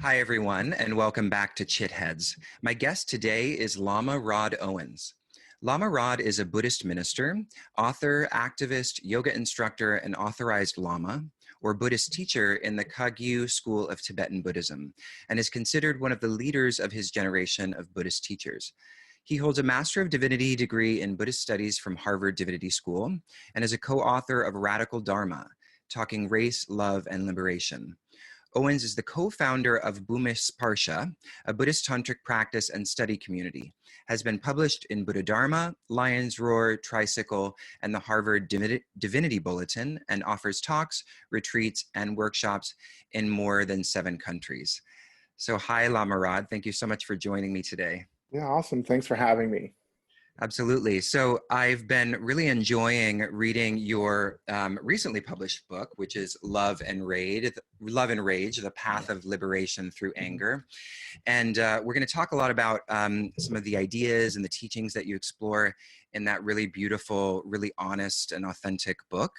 Hi, everyone, and welcome back to Chitheads. My guest today is Lama Rod Owens. Lama Rod is a Buddhist minister, author, activist, yoga instructor, and authorized Lama, or Buddhist teacher in the Kagyu school of Tibetan Buddhism, and is considered one of the leaders of his generation of Buddhist teachers. He holds a Master of Divinity degree in Buddhist Studies from Harvard Divinity School, and is a co-author of Radical Dharma, Talking Race, Love, and Liberation. Owens is the co-founder of Bhumis Parsha, a Buddhist tantric practice and study community, has been published in Buddha Dharma, Lion's Roar, Tricycle, and the Harvard Divinity Bulletin, and offers talks, retreats, and workshops in more than 7 countries. So hi, Lama Rod. Thank you so much for joining me today. Yeah, awesome. Thanks for having me. Absolutely. So I've been really enjoying reading your recently published book, which is Love and Rage, The Path of Liberation Through Anger. And we're going to talk a lot about some of the ideas and the teachings that you explore in that really beautiful, really honest and authentic book.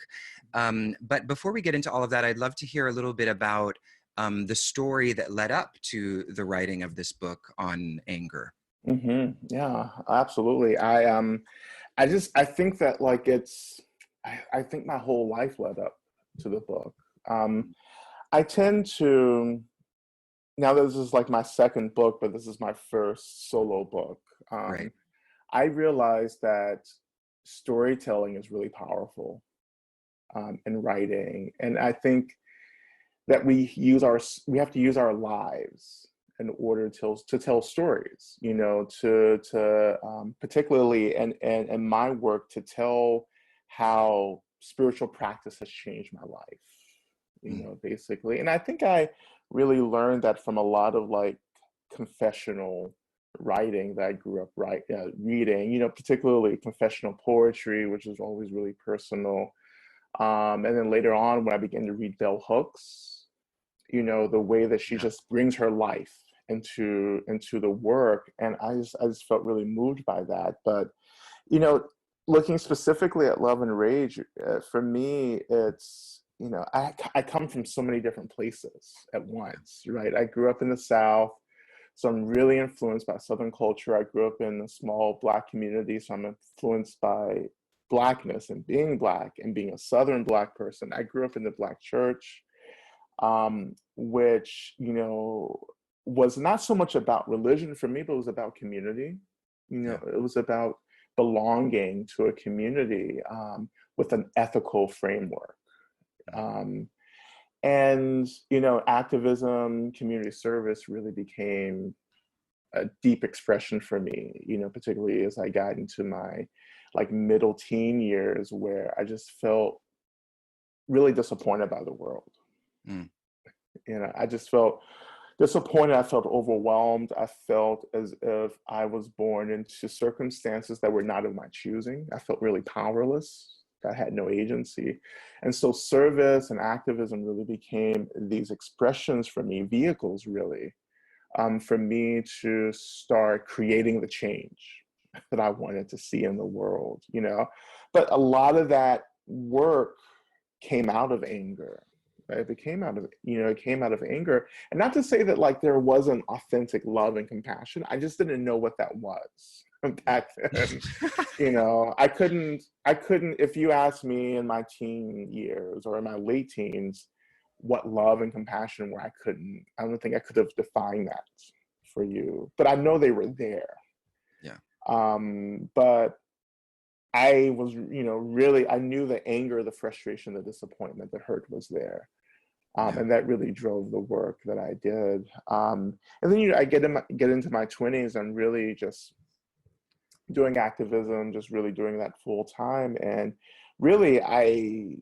But before we get into all of that, I'd love to hear a little bit about the story that led up to the writing of this book on anger. Yeah, absolutely. I think that like I think my whole life led up to the book. I tend to, now this is like my second book, but this is my first solo book. Right. I realized that storytelling is really powerful in writing. And I think that we have to use our lives in order to tell stories, you know, to particularly in my work, to tell how spiritual practice has changed my life, you know, basically. And I think I really learned that from a lot of like confessional writing that I grew up reading, you know, particularly confessional poetry, which is always really personal. And then later on, when I began to read Bell Hooks, you know, the way that she just brings her life into the work, and I just felt really moved by that. But you know, looking specifically at Love and Rage, for me, it's, you know, I come from so many different places at once, right? I grew up in the South, so I'm really influenced by Southern culture. I grew up in a small Black community, so I'm influenced by Blackness and being Black and being a Southern Black person. I grew up in the Black church, which, you know, was not so much about religion for me, but it was about community. You know, it was about belonging to a community with an ethical framework. And, you know, activism, community service really became a deep expression for me, you know, particularly as I got into my like middle teen years, where I just felt really disappointed by the world. You know, I just felt disappointed. I felt overwhelmed. I felt as if I was born into circumstances that were not of my choosing. I felt really powerless. I had no agency. And so service and activism really became these expressions for me, vehicles really, for me to start creating the change that I wanted to see in the world, you know. But a lot of that work came out of anger. Right? It came out of anger. And not to say that like there wasn't authentic love and compassion. I just didn't know what that was back then. You know, I couldn't, if you asked me in my teen years or in my late teens, what love and compassion were, I don't think I could have defined that for you, but I know they were there. Yeah. But I was, you know, really, I knew the anger, the frustration, the disappointment, the hurt was there. And that really drove the work that I did. And then, you know, I get into my 20s and really just doing activism, just really doing that full time. And really, I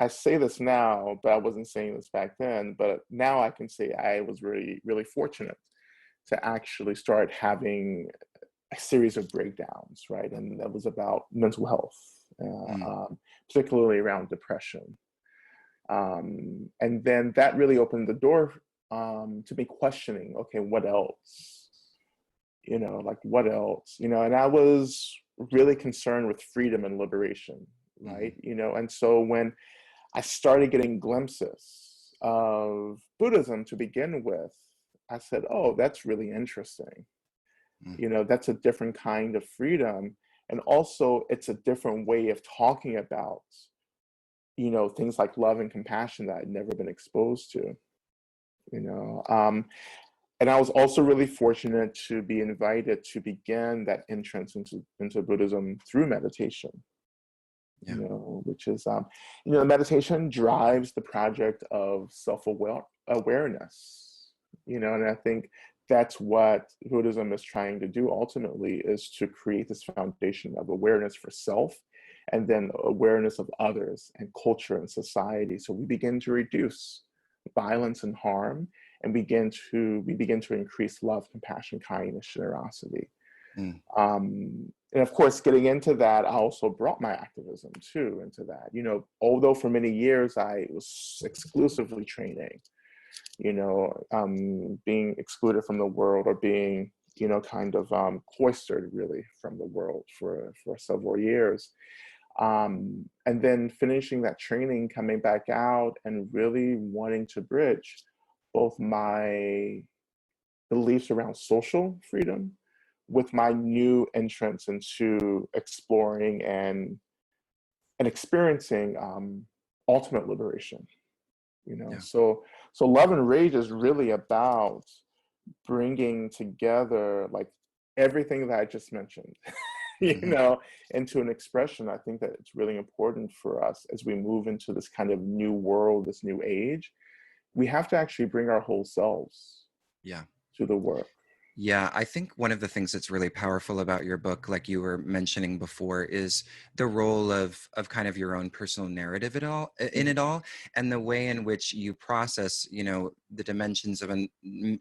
say this now, but I wasn't saying this back then, but now I can say I was really, really fortunate to actually start having a series of breakdowns, right? And that was about mental health, particularly around depression. And then that really opened the door to me questioning, okay, what else? You know, like what else? You know, and I was really concerned with freedom and liberation, right? You know, and so when I started getting glimpses of Buddhism to begin with, I said, oh, that's really interesting. Mm. You know, that's a different kind of freedom. And also, it's a different way of talking about, you know, things like love and compassion that I'd never been exposed to, you know. And I was also really fortunate to be invited to begin that entrance into Buddhism through meditation, Yeah. you know, which is, you know, meditation drives the project of awareness, you know, and I think that's what Buddhism is trying to do ultimately, is to create this foundation of awareness for self and then awareness of others and culture and society. So we begin to reduce violence and harm, and we begin to increase love, compassion, kindness, generosity. Mm. And of course, getting into that, I also brought my activism too into that. You know, although for many years I was exclusively training, you know, being excluded from the world, or being, you know, kind of cloistered really from the world for several years. And then finishing that training, coming back out and really wanting to bridge both my beliefs around social freedom with my new entrance into exploring and experiencing ultimate liberation. You know, Yeah. so Love and Rage is really about bringing together like everything that I just mentioned, you Mm-hmm. know, into an expression. I think that it's really important for us as we move into this kind of new world, this new age. We have to actually bring our whole selves Yeah. to the work. Yeah, I think one of the things that's really powerful about your book, like you were mentioning before, is the role of kind of your own personal narrative in it all, and the way in which you process, you know, the dimensions of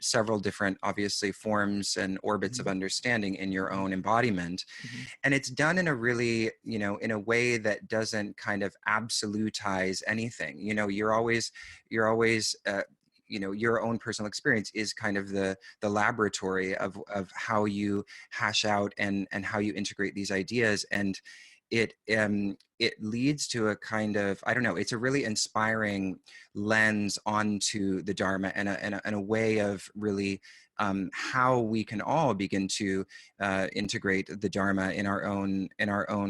several different, obviously, forms and orbits of Mm-hmm. understanding in your own embodiment. Mm-hmm. And it's done in a really, you know, in a way that doesn't kind of absolutize anything. You know, you're always you know, your own personal experience is kind of the laboratory of how you hash out and how you integrate these ideas. And it leads to a kind of, I don't know, it's a really inspiring lens onto the Dharma, and a way of really how we can all begin to integrate the Dharma in our own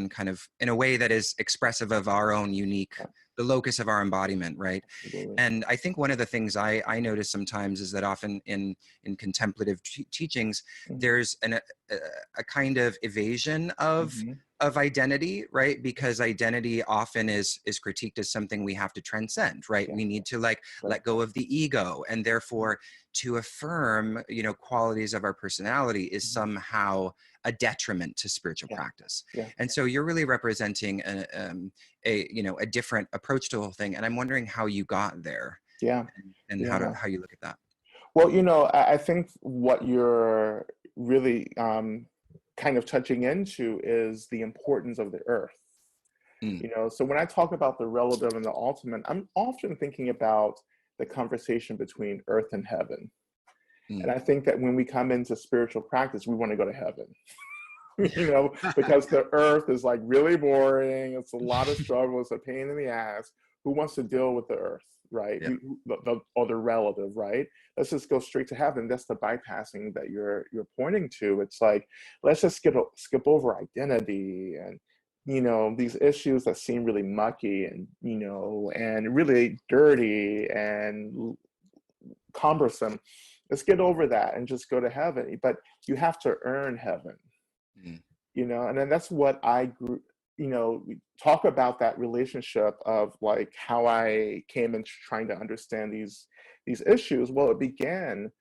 kind of, in a way that is expressive of our own unique, Yeah, the locus of our embodiment, right? absolutely. And I think one of the things I notice sometimes is that often in contemplative teachings, Mm-hmm. there's a kind of evasion Mm-hmm. of identity, right? Because identity often is critiqued as something we have to transcend, right? Yeah, We need to like right. let go of the ego, and therefore to affirm, you know, qualities of our personality is Mm-hmm. somehow a detriment to spiritual Yeah, practice. yeah, And so you're really representing a you know, a different approach to the whole thing, and I'm wondering how you got there, yeah, and yeah. how you look at that. Well, you know, I think what you're really kind of touching into is the importance of the earth. Mm, You know, so when I talk about the relative and the ultimate, I'm often thinking about the conversation between earth and heaven. And mm. I think that when we come into spiritual practice, we want to go to heaven, you know, because the earth is like really boring. It's a lot of struggle. It's a pain in the ass. Who wants to deal with the earth, right? Yeah, Or the relative, right? Let's just go straight to heaven. That's the bypassing that you're pointing to. It's like, let's just skip over identity and, you know, these issues that seem really mucky and, you know, and really dirty and cumbersome. Let's get over that and just go to heaven. But you have to earn heaven, mm, you know. And then that's what I grew, you know, we talk about that relationship of like how I came into trying to understand these issues. Well, it began,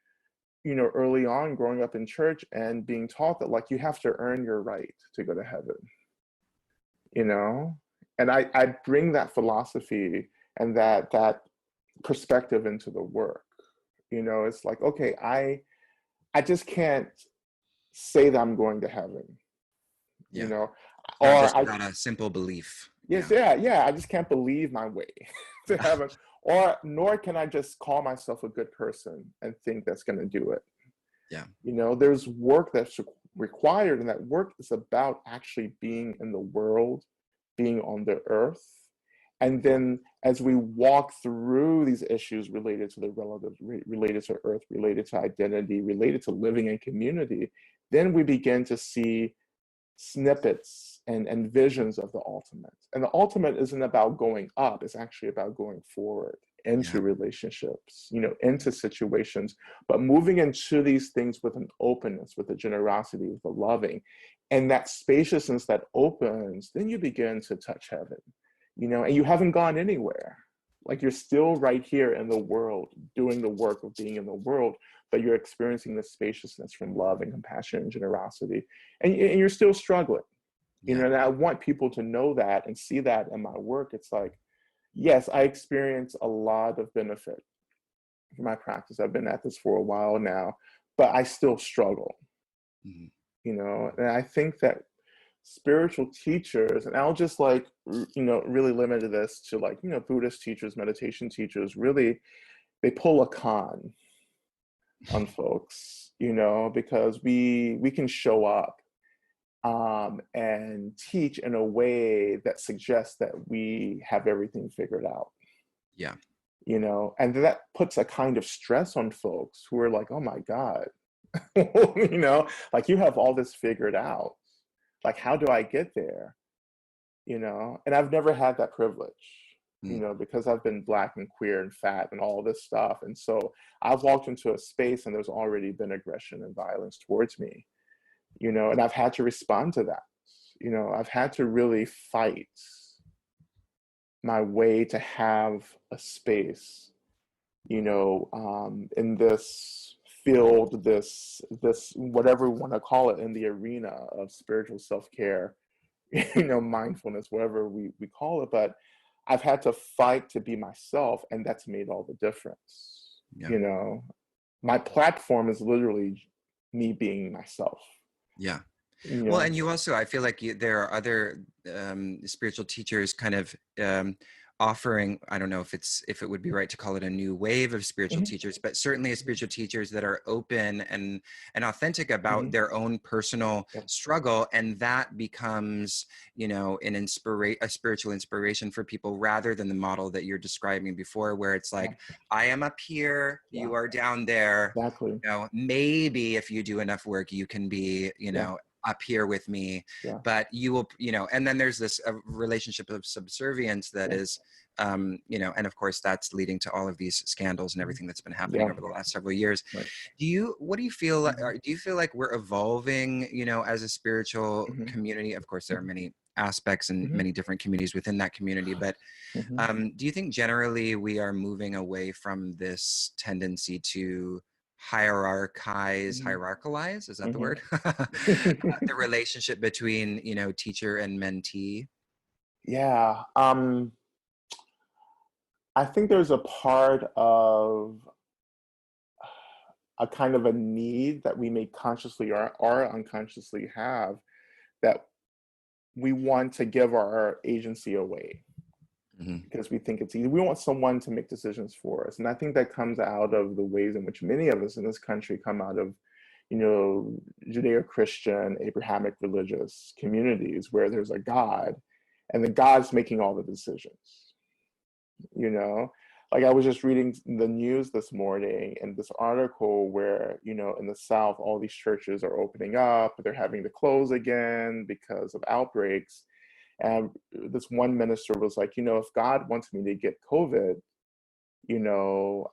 you know, early on growing up in church and being taught that like you have to earn your right to go to heaven, you know. And I bring that philosophy and that perspective into the work. You know, it's like, okay, I just can't say that I'm going to heaven, you yeah. know, Not or just I, without a simple belief. yes, Yeah, yeah, I just can't believe my way to heaven, or nor can I just call myself a good person and think that's going to do it. yeah, You know, there's work that's required, and that work is about actually being in the world, being on the earth, and then as we walk through these issues related to the relative, related to earth, related to identity, related to living in community, then we begin to see snippets and visions of the ultimate. And the ultimate isn't about going up, it's actually about going forward into Yeah. relationships, into situations, but moving into these things with an openness, with a generosity, with a loving. And that spaciousness that opens, then you begin to touch heaven, and you haven't gone anywhere. Like you're still right here in the world, doing the work of being in the world, but you're experiencing the spaciousness from love and compassion and generosity. And you're still struggling, Yeah. and I want people to know that and see that in my work. It's like, yes, I experience a lot of benefit from my practice. I've been at this for a while now, but I still struggle, Mhm. And I think that spiritual teachers, and I'll just really limit this to Buddhist teachers, meditation teachers, really, they pull a con on folks, because we can show up and teach in a way that suggests that we have everything figured out, Yeah. and that puts a kind of stress on folks who are like, oh my God, like you have all this figured out. Like, how do I get there? And I've never had that privilege, because I've been Black and queer and fat and all this stuff. And so I've walked into a space and there's already been aggression and violence towards me, and I've had to respond to that. I've had to really fight my way to have a space, in this field, this whatever we want to call it, in the arena of spiritual self-care, mindfulness, whatever we call it. But I've had to fight to be myself, and that's made all the difference. Yeah. My platform is literally me being myself. Yeah. Well, and you also, I feel like there are other spiritual teachers kind of offering, I don't know if it would be right to call it a new wave of spiritual teachers, but certainly as spiritual teachers that are open and authentic about their own personal struggle, and that becomes, a spiritual inspiration for people, rather than the model that you're describing before, where it's like, I am up here, you are down there. Exactly. Maybe if you do enough work, you can be, up here with me, but you will, and then there's this relationship of subservience that is, and of course that's leading to all of these scandals and everything that's been happening over the last several years. What do you feel, do you feel like we're evolving, as a spiritual community? Of course, there are many aspects and many different communities within that community, but do you think generally we are moving away from this tendency to hierarchalize, is that the word? The relationship between, teacher and mentee? Yeah. I think there's a part of a kind of a need that we may consciously or unconsciously have, that we want to give our agency away because we think it's easy. We want someone to make decisions for us. And I think that comes out of the ways in which many of us in this country come out of, Judeo-Christian, Abrahamic religious communities where there's a God and the God's making all the decisions. Like I was just reading the news this morning and this article where, in the South, all these churches are opening up, but they're having to close again because of outbreaks. And this one minister was like, if God wants me to get COVID,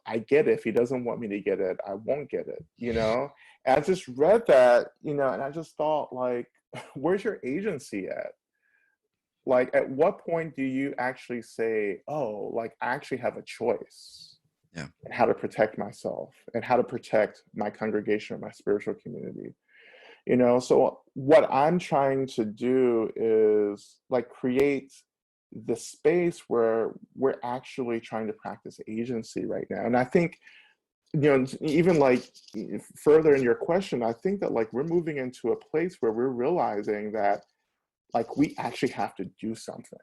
I get it. If he doesn't want me to get it, I won't get it, And I just read that, and I just thought, like, where's your agency at? Like, at what point do you actually say, oh, like, I actually have a choice in how to protect myself and how to protect my congregation or my spiritual community? So what I'm trying to do is like create the space where we're actually trying to practice agency right now. And I think, even like further in your question, I think that like we're moving into a place where we're realizing that like we actually have to do something.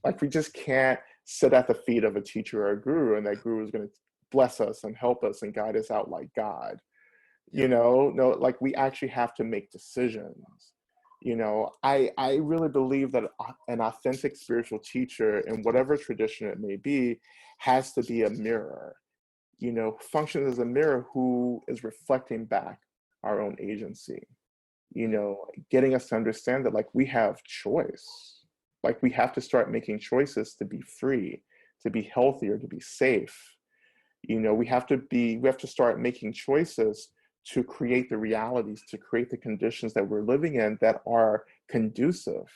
Like we just can't sit at the feet of a teacher or a guru and that guru is going to bless us and help us and guide us out like God. No, like we actually have to make decisions. I really believe that an authentic spiritual teacher, in whatever tradition it may be, has to be a mirror, functions as a mirror who is reflecting back our own agency, getting us to understand that like we have choice, like we have to start making choices to be free, to be healthier, to be safe. We have to start making choices to create the realities, to create the conditions that we're living in that are conducive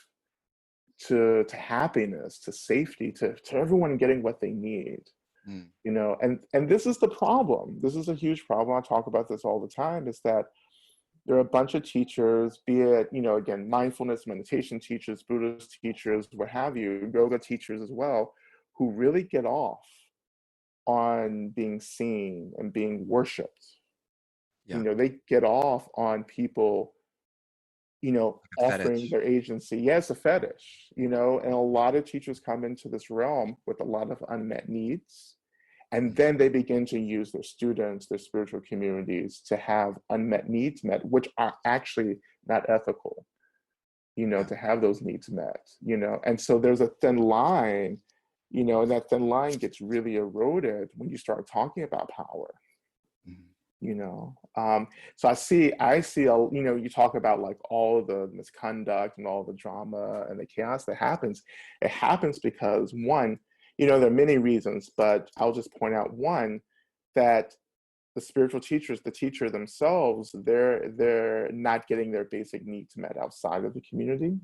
to happiness, to safety, to everyone getting what they need. Mm. And this is the problem. This is a huge problem. I talk about this all the time, is that there are a bunch of teachers, be it, again, mindfulness, meditation teachers, Buddhist teachers, what have you, yoga teachers as well, who really get off on being seen and being worshipped. Yeah. They get off on people, Like a offering fetish. their agency. Yes, a fetish, and a lot of teachers come into this realm with a lot of unmet needs. And Mm. then they begin to use their students, their spiritual communities to have unmet needs met, which are actually not ethical, Yeah. to have those needs met, And so there's a thin line, and that thin line gets really eroded when you start talking about power. Mm. So I see you talk about like all the misconduct and all the drama and the chaos that happens. It happens because one, there are many reasons, but I'll just point out one, that the spiritual teachers, the teacher themselves, they're not getting their basic needs met outside of the community.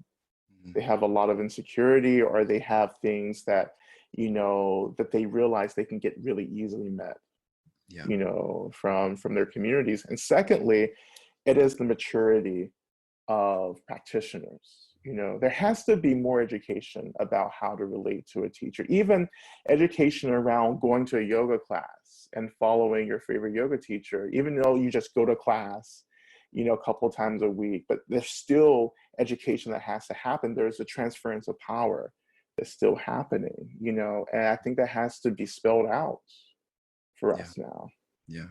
Mm. They have a lot of insecurity, or they have things that that they realize they can get really easily met, Yeah. from their communities. And secondly, it is the maturity of practitioners. There has to be more education about how to relate to a teacher, even education around going to a yoga class and following your favorite yoga teacher, even though you just go to class, a couple of times a week. But there's still education that has to happen. There's a transference of power that's still happening, and I think that has to be spelled out for Yeah. us now. Yeah.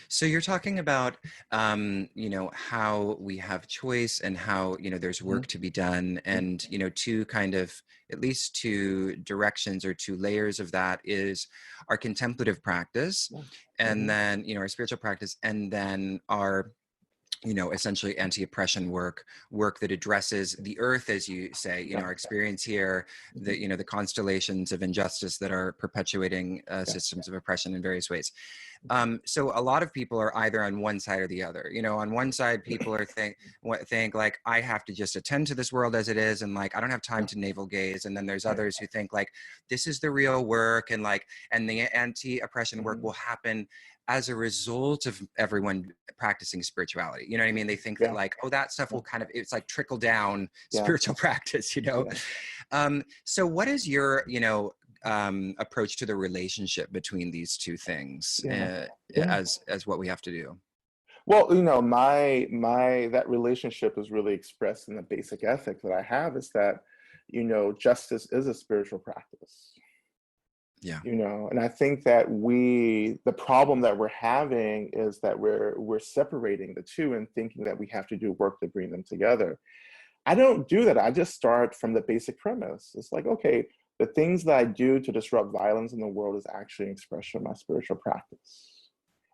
So you're talking about, how we have choice and how, there's work to be done. And, two kind of, at least two directions or two layers of that is our contemplative practice, and then, our spiritual practice, and then our essentially anti-oppression work that addresses the earth, as you say, our experience here, the constellations of injustice that are perpetuating systems of oppression in various ways. So a lot of people are either on one side or the other. On one side, people are think like, I have to just attend to this world as it is, and like I don't have time to navel gaze. And then there's others who think like this is the real work, and the anti-oppression work will happen as a result of everyone practicing spirituality. You know what I mean? They think that like, oh, that stuff will kind of, it's like trickle down spiritual practice, So what is your, approach to the relationship between these two things as what we have to do? Well, my that relationship is really expressed in the basic ethic that I have, is that, justice is a spiritual practice. Yeah. And I think that the problem that we're having is that we're separating the two and thinking that we have to do work to bring them together. I don't do that. I just start from the basic premise. It's like, okay, the things that I do to disrupt violence in the world is actually an expression of my spiritual practice.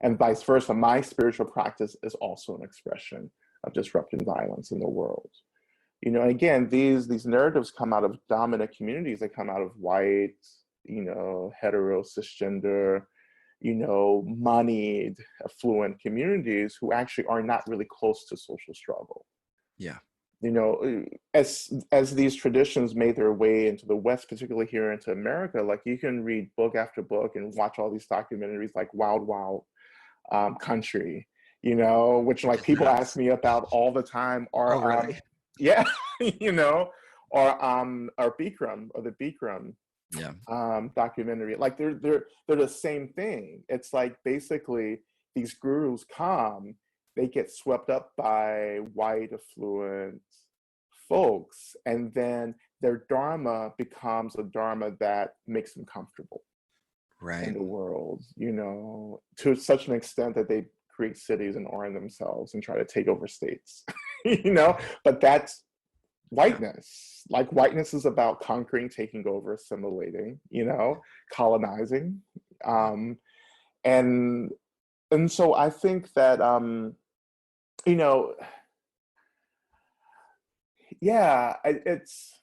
And vice versa, my spiritual practice is also an expression of disrupting violence in the world. Again, these narratives come out of dominant communities. They come out of white, hetero, cisgender, moneyed, affluent communities who actually are not really close to social struggle. Yeah. As these traditions made their way into the West, particularly here into America, like you can read book after book and watch all these documentaries like Wild Wild Country, which like people ask me about all the time, or really? yeah, or Bikram, or the Bikram documentary. Like they're the same thing. It's like basically these gurus come, they get swept up by white affluent folks, and then their dharma becomes a dharma that makes them comfortable in the world, to such an extent that they create cities and orient themselves and try to take over states. but that's whiteness. Like whiteness is about conquering, taking over, assimilating, colonizing. Um, and and so I think that you know, yeah, it's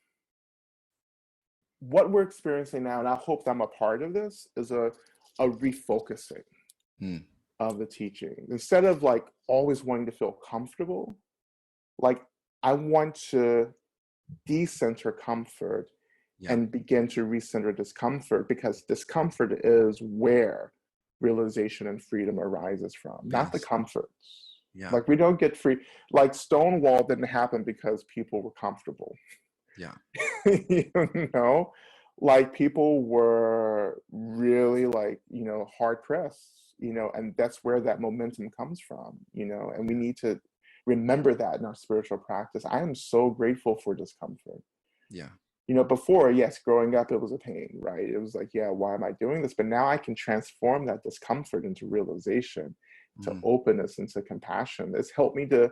what we're experiencing now, and I hope that I'm a part of this, is a refocusing Mm. of the teaching. Instead of like always wanting to feel comfortable, like I want to decenter comfort Yeah. and begin to recenter discomfort, because discomfort is where realization and freedom arises from, not the Yes. comforts. Yeah. Like we don't get free, like Stonewall didn't happen because people were comfortable. Yeah. you know, like people were really like, hard pressed, and that's where that momentum comes from, and we need to remember that in our spiritual practice. I am so grateful for discomfort. Yeah. Before, yes, growing up, it was a pain, right? It was like, yeah, why am I doing this? But now I can transform that discomfort into realization, to Mm. openness, into compassion. It's helped me to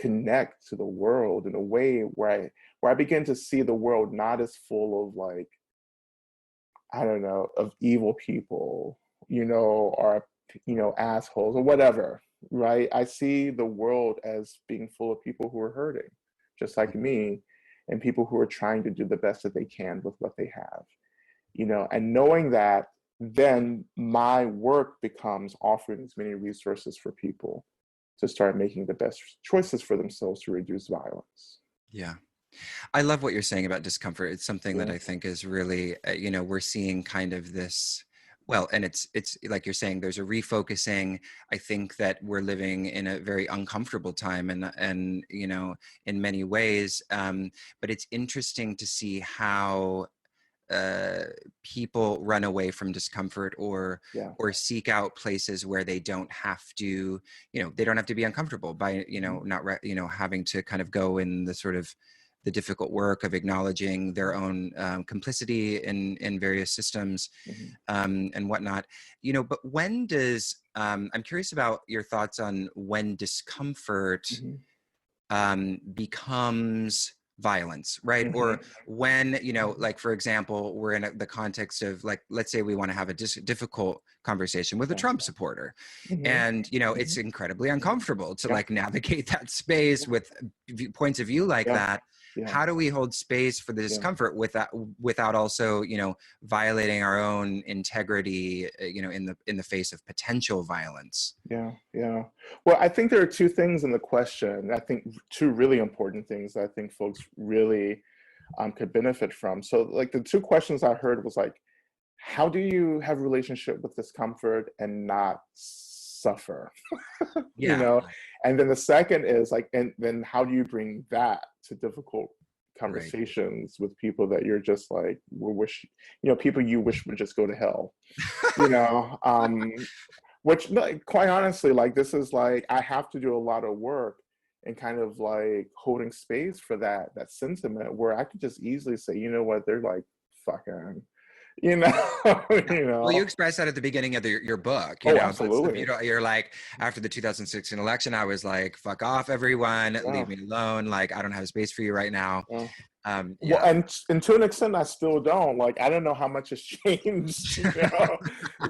connect to the world in a way where I begin to see the world not as full of like, I don't know, of evil people, or assholes or whatever, right? I see the world as being full of people who are hurting, just like me, and people who are trying to do the best that they can with what they have, and knowing that, then my work becomes offering as many resources for people to start making the best choices for themselves to reduce violence. Yeah. I love what you're saying about discomfort. It's something that Yeah. I think is really, we're seeing kind of this, well, and it's like you're saying, there's a refocusing. I think that we're living in a very uncomfortable time, and in many ways. But it's interesting to see how people run away from discomfort, Yeah. or seek out places where they don't have to, they don't have to be uncomfortable by, not having to kind of go in the sort of the difficult work of acknowledging their own complicity in various systems, Mm-hmm. and whatnot. But when does I'm curious about your thoughts on when discomfort Mm-hmm. becomes violence, right? Mm-hmm. Or when, like, for example, we're in the context of, like, let's say we want to have a difficult conversation with a Yeah. Trump supporter, Mm-hmm. and it's incredibly uncomfortable to Yeah. like navigate that space with points of view like Yeah. that. Yeah. How do we hold space for the Yeah. discomfort without also violating our own integrity, in the face of potential violence? Yeah, yeah. Well, I think there are two things in the question. I think two really important things that I think folks really could benefit from. So, like the two questions I heard was like, how do you have a relationship with discomfort and not suffer? you Yeah. know? And then the second is like, and then how do you bring that to difficult Right. conversations with people that you're just like, people you wish would just go to hell, you know? Which, like, quite honestly, like this is like I have to do a lot of work and kind of like holding space for that sentiment, where I could just easily say, you know what, they're like fucking, you know, Yeah. you Well, you know. express that at the beginning of your book, Oh, but stuff you absolutely. don't, you're like, after the 2016 election, I was like, fuck off, everyone, Yeah. leave me alone. Like, I don't have space for you right now. Yeah. Well, Yeah. and to an extent, I still don't. Like, I don't know how much has changed,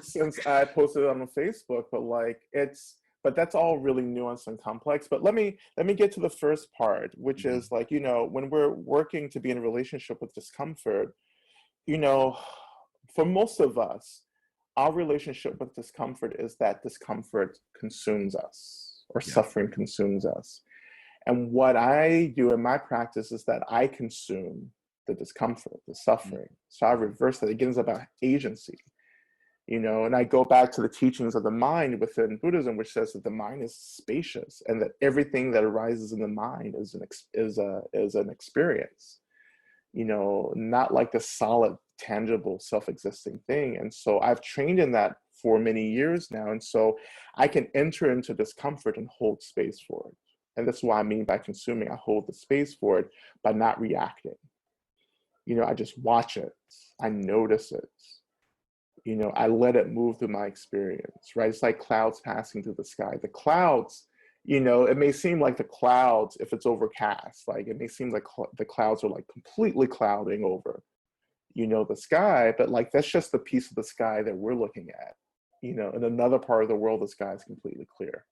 since I posted it on Facebook. But like, but that's all really nuanced and complex. But let me get to the first part, which Mhm. is like, when we're working to be in a relationship with discomfort, you know, for most of us, our relationship with discomfort is that discomfort consumes us, or Yeah. suffering consumes us. And what I do in my practice is that I consume the discomfort, the suffering. So I reverse that. Again, it's about agency, and I go back to the teachings of the mind within Buddhism, which says that the mind is spacious and that everything that arises in the mind is an experience, not like the solid, tangible, self-existing thing. And so I've trained in that for many years now. And so I can enter into discomfort and hold space for it. And that's what I mean by consuming. I hold the space for it by not reacting. I just watch it. I notice it. I let it move through my experience, right? It's like clouds passing through the sky. The clouds, You know, it may seem like the clouds, if it's overcast, like it may seem like the clouds are like completely clouding over, you know, the sky, but like that's just the piece of the sky that we're looking at. You know, in another part of the world, the sky is completely clear.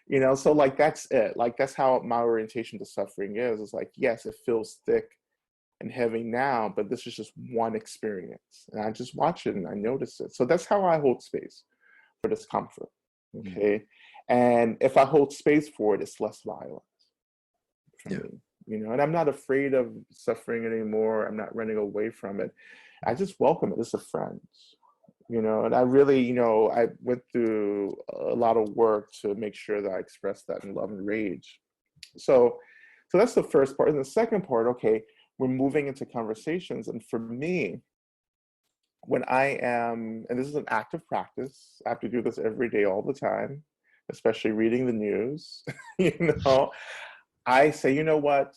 You know, so like that's it. Like that's how my orientation to suffering is. It's like, yes, it feels thick and heavy now, but this is just one experience. And I just watch it and I notice it. So that's how I hold space for discomfort. Okay. And if I hold space for it, it's less violent for me. You know, and I'm not afraid of suffering anymore. I'm not running away from it. I just welcome it as a friend. You know, and I really, you know, I went through a lot of work to make sure that I expressed that in love and rage. So that's the first part. And the second part, okay, we're moving into conversations. And for me, when I am, and this is an active practice, I have to do this every day, all the time, especially reading the news, you know, I say, you know what,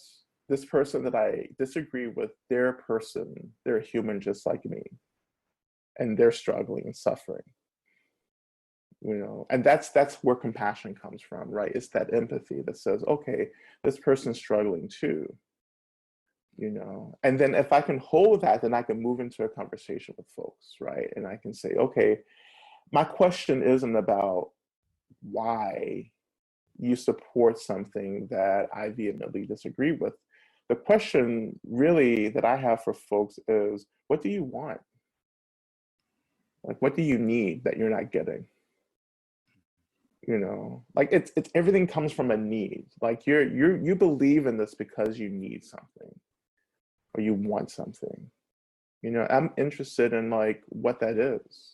this person that I disagree with, they're a person, they're a human just like me, and they're struggling and suffering. You know, and that's where compassion comes from, right? It's that empathy that says, okay, this person's struggling too, you know. And then if I can hold that, then I can move into a conversation with folks, right? And I can say, okay, my question isn't about why you support something that I vehemently disagree with. The question really that I have for folks is, what do you want? Like, what do you need that you're not getting? You know, like it's everything comes from a need. Like you believe in this because you need something or you want something. You know, I'm interested in like what that is.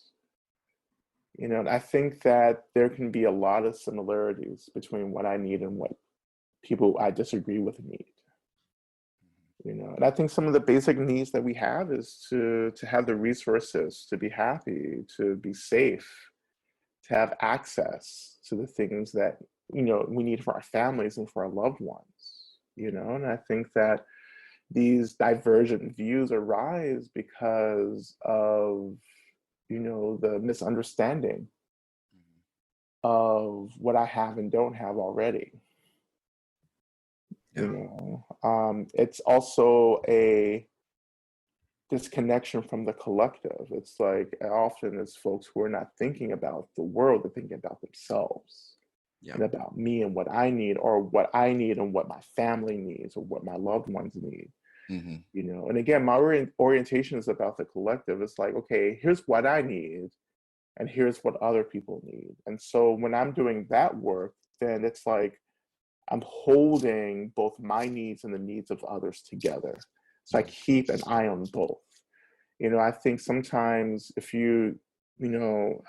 You know, and I think that there can be a lot of similarities between what I need and what people I disagree with need. You know, and I think some of the basic needs that we have is to have the resources to be happy, to be safe, to have access to the things that, you know, we need for our families and for our loved ones. You know, and I think that these divergent views arise because of, you know, the misunderstanding of what I have and don't have already. You know, it's also a disconnection from the collective. It's like often it's folks who are not thinking about the world, they're thinking about themselves and about me and what I need, or what I need and what my family needs, or what my loved ones need. You know, and again, my orientation is about the collective. It's like, okay, here's what I need, and here's what other people need. And so when I'm doing that work, then it's like I'm holding both my needs and the needs of others together. So I keep an eye on both. You know, I think sometimes if you know,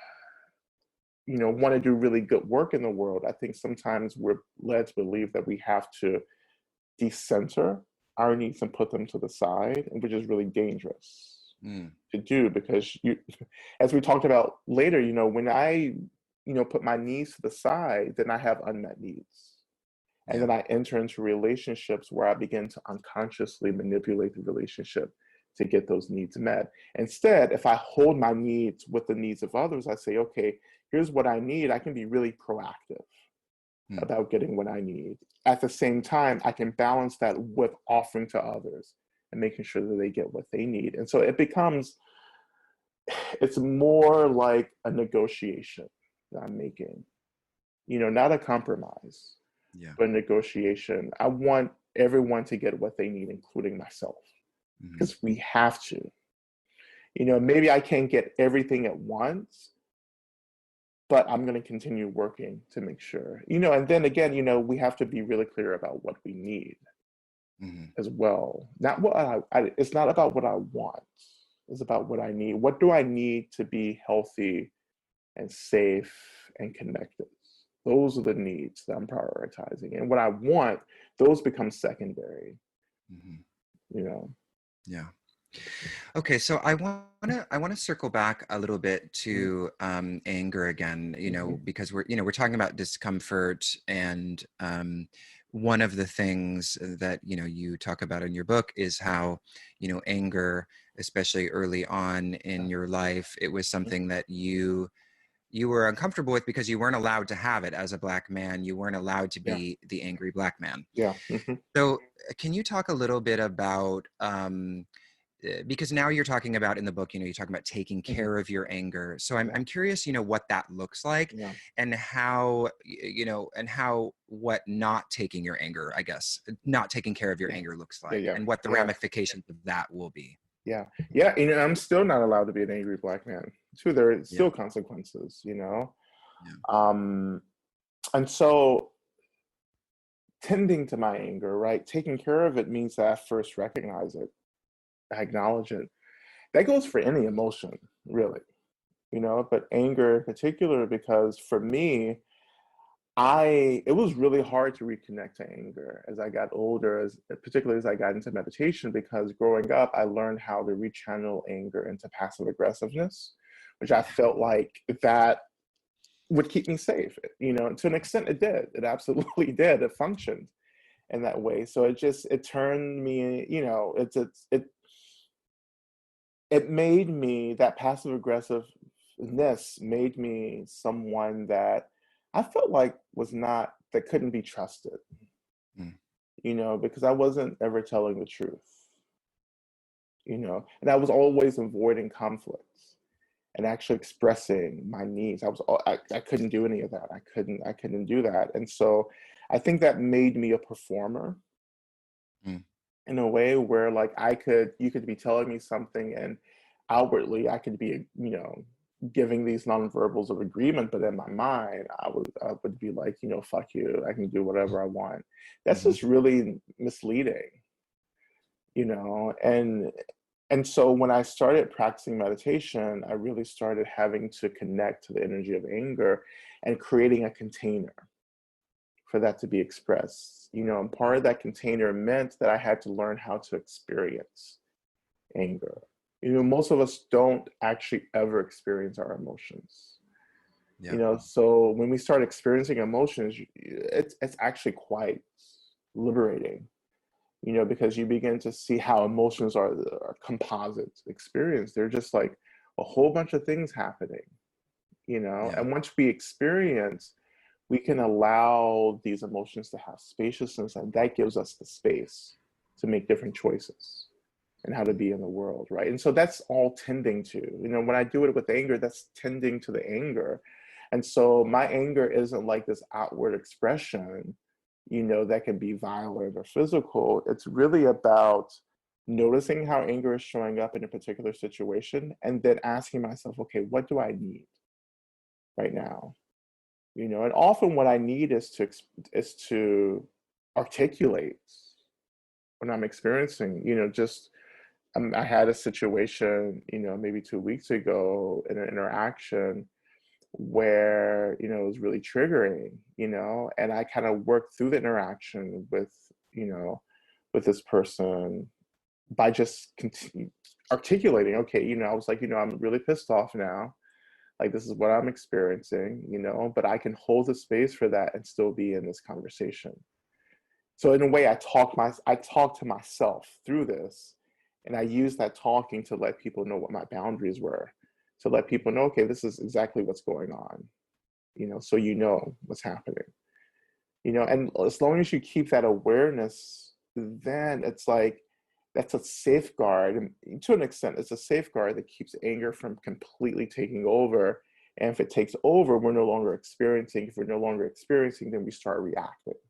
want to do really good work in the world, I think sometimes we're led to believe that we have to decenter our needs and put them to the side, which is really dangerous to do, because you, as we talked about later, you know, when I, you know, put my needs to the side, then I have unmet needs. And then I enter into relationships where I begin to unconsciously manipulate the relationship to get those needs met. Instead, if I hold my needs with the needs of others, I say, okay, here's what I need. I can be really proactive about getting what I need. At the same time, I can balance that with offering to others and making sure that they get what they need. And so it becomes, it's more like a negotiation that I'm making, you know, not a compromise. But negotiation. I want everyone to get what they need, including myself, because we have to. You know, maybe I can't get everything at once, but I'm going to continue working to make sure. You know, and then again, you know, we have to be really clear about what we need as well. Not what it's not about what I want. It's about what I need. What do I need to be healthy and safe and connected? Those are the needs that I'm prioritizing. And what I want, those become secondary, you know? Yeah. Okay, so I want to circle back a little bit to anger again, you know, because we're talking about discomfort, and one of the things that, you know, you talk about in your book is how, you know, anger, especially early on in your life, it was something that you you were uncomfortable with because you weren't allowed to have it as a Black man. You weren't allowed to Yeah. be the angry Black man. Yeah. So can you talk a little bit about, because now you're talking about in the book, you're talking about taking care of your anger. So I'm curious, what that looks like, Yeah. and how, what not taking your anger, I guess, not taking care of your anger looks like, Yeah. and what the Yeah. ramifications of that will be. Yeah. Yeah. I'm still not allowed to be an angry Black man. Too, there are Yeah. still consequences, Yeah. And so tending to my anger, right? Taking care of it means that I first recognize it, I acknowledge it. That goes for any emotion, really, but anger in particular, because for me, it was really hard to reconnect to anger as I got older, particularly as I got into meditation, because growing up, I learned how to rechannel anger into passive aggressiveness, which I felt like that would keep me safe. To an extent it did. It absolutely did. It functioned in that way. So it turned me, it made me, that passive aggressiveness made me someone that I felt like that couldn't be trusted, Mm. because I wasn't ever telling the truth, and I was always avoiding conflicts and actually expressing my needs. I couldn't do any of that. I couldn't do that. And so I think that made me a performer. Mm. In a way where, like, you could be telling me something, and outwardly I could be, giving these nonverbals of agreement, but in my mind I would be like, fuck you, I can do whatever I want. That's Mm-hmm. just really misleading, and so when I started practicing meditation, I really started having to connect to the energy of anger and creating a container for that to be expressed. And part of that container meant that I had to learn how to experience anger. Most of us don't actually ever experience our emotions. Yeah. So when we start experiencing emotions, it's actually quite liberating, because you begin to see how emotions are composite experience. They're just like a whole bunch of things happening, Yeah. and once we experience, we can allow these emotions to have spaciousness, and that gives us the space to make different choices and how to be in the world, right? And so that's all tending to, when I do it with anger, that's tending to the anger. And so my anger isn't like this outward expression, that can be violent or physical. It's really about noticing how anger is showing up in a particular situation, and then asking myself, okay, what do I need right now? And often what I need is to articulate what I'm experiencing. I had a situation, maybe 2 weeks ago, in an interaction where, it was really triggering, and I kind of worked through the interaction with this person by just articulating, okay, I was like, I'm really pissed off now. Like, this is what I'm experiencing, but I can hold the space for that and still be in this conversation. So in a way, I talked to myself through this, and I used that talking to let people know what my boundaries were, to let people know, okay, this is exactly what's going on, so what's happening, and as long as you keep that awareness, then it's like, that's a safeguard. And to an extent, it's a safeguard that keeps anger from completely taking over. And if it takes over, we're no longer experiencing. If we're no longer experiencing, then we start reacting,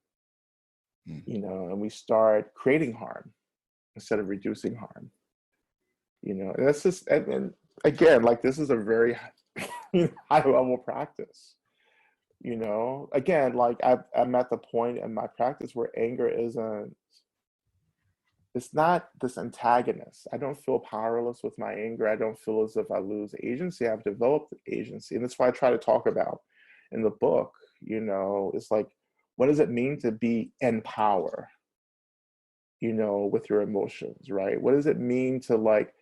Mm. and we start creating harm instead of reducing harm, and that's just, and again, like, this is a very high level practice, again, like, I'm at the point in my practice where anger it's not this antagonist. I don't feel powerless with my anger. I don't feel as if I lose agency. I've developed agency. And that's why I try to talk about in the book, it's like, what does it mean to be in power, with your emotions, right? What does it mean to, like,